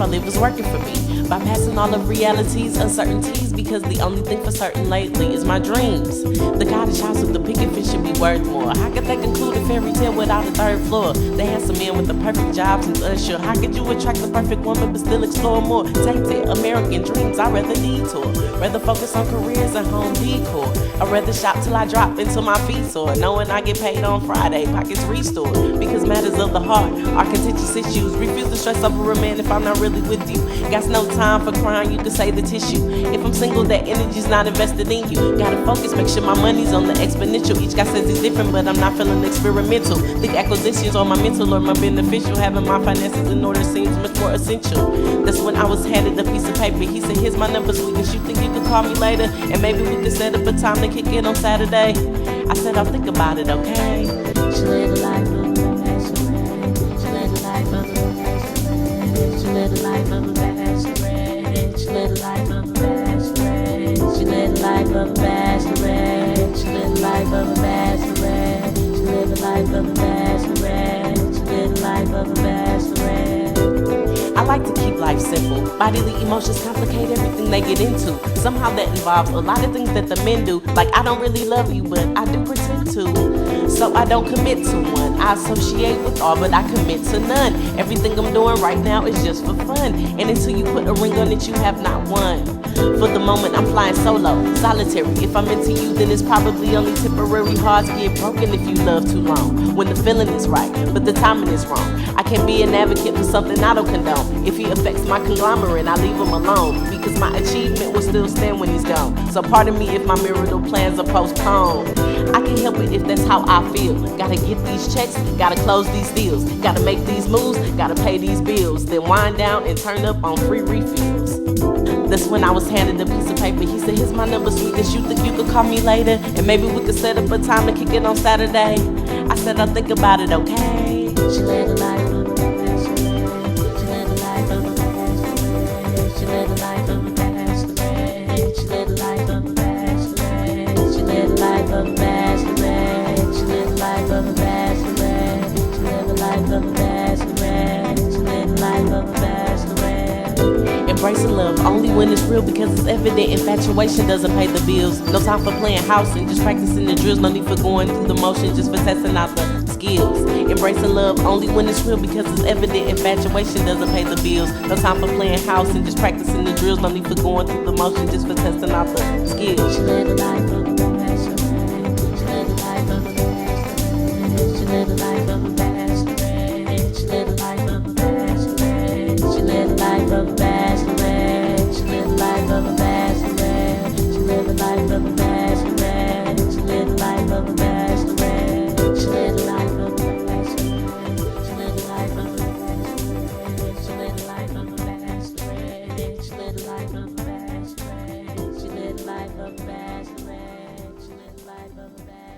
life I lived was working for me. Bypassing all of reality's uncertainties, because the only thing for certain lately is my dreams. The cottage house with the picket fence should be worth more. How could they conclude a fairy tale without a third floor? They had some men with the perfect jobs and unsure. How could you attract the perfect woman but still explore more? Tainted American dreams, I'd rather detour. Rather focus on careers and home decor. I'd rather shop till I drop until my feet sore, knowing I get paid on Friday, pockets restored. Because matters of the heart are contentious issues. Refuse to stress over a man if I'm not really with you. Got no time for crying, you can say the tissue. If I'm single, that energy's not invested in you. Gotta focus, make sure my money's on the exponential. Each guy says he's different, but I'm not feeling experimental. Think acquisitions on my mental or my beneficial. Having my finances in order seems much more essential. That's when I was handed a piece of paper. He said, here's my number, sweetness, you think you could call me later? And maybe we could set up a time to kick it on Saturday. I said, I'll think about it, okay? She lived a life of a bachelorette. She lived a life of a bachelorette. She lived a life of a bachelorette. She lived a life of a bachelorette. She lived a life of a bachelorette. She lived a life of a bachelorette. She lived a life of a bachelorette. She lived a life of a bachelorette. I like to keep life simple. Bodily emotions complicate everything they get into. Somehow that involves a lot of things that the men do. Like, I don't really love you, but I do pretend to. So I don't commit to one. I associate with all, but I commit to none. Everything I'm doing right now is just for fun. And until you put a ring on it, you have not won. For the moment, I'm flying solo, solitary. If I'm into you, then it's probably only temporary. Hearts get broken if you love too long. When the feeling is right, but the timing is wrong. I can't be an advocate for something I don't condone. If he affects my conglomerate, I leave him alone. Because my achievement will still stand when he's gone. So pardon me if my marital plans are postponed. I can't help it if that's how I feel. Gotta get these checks, gotta close these deals. Gotta make these moves, gotta pay these bills. Then wind down and turn up on free refills. That's when I was handed a piece of paper. He said, here's my number, sweetness, you think you could call me later? And maybe we could set up a time to kick it on Saturday. I said, I'll think about it, okay? She lived a life of a bachelorette. She lived a life of a bachelorette. She lived a life of a bachelorette. She lived a life of a bachelorette. She lived a life of a bachelorette. She lived a life of a bachelorette. She lived a life of a bachelorette. She lived a life of a bachelorette. Embracing love only when it's real, because it's evident infatuation doesn't pay the bills. No time for playing house and just practicing the drills. No need for going through the motion just for testing out the skills. Embracing love only when it's real, because it's evident infatuation doesn't pay the bills. No time for playing house and just practicing the drills. No need for going through the motion just for testing out the skills. She lived a life of a bachelorette. She lived a life of a bachelorette. She lived a life of a bachelorette. She lived a life of a bachelorette. She lived a life of a bachelorette. She lived a life of a bachelorette. She lived a life of a bachelorette. She lived a life of a bachelorette. She lived a life of a bachelorette. She lived a life of a bachelorette. She lived a life of a bachelorette. She lived a life of a bachelorette. She lived a life of a bachelorette. She lived a life of a bachelorette.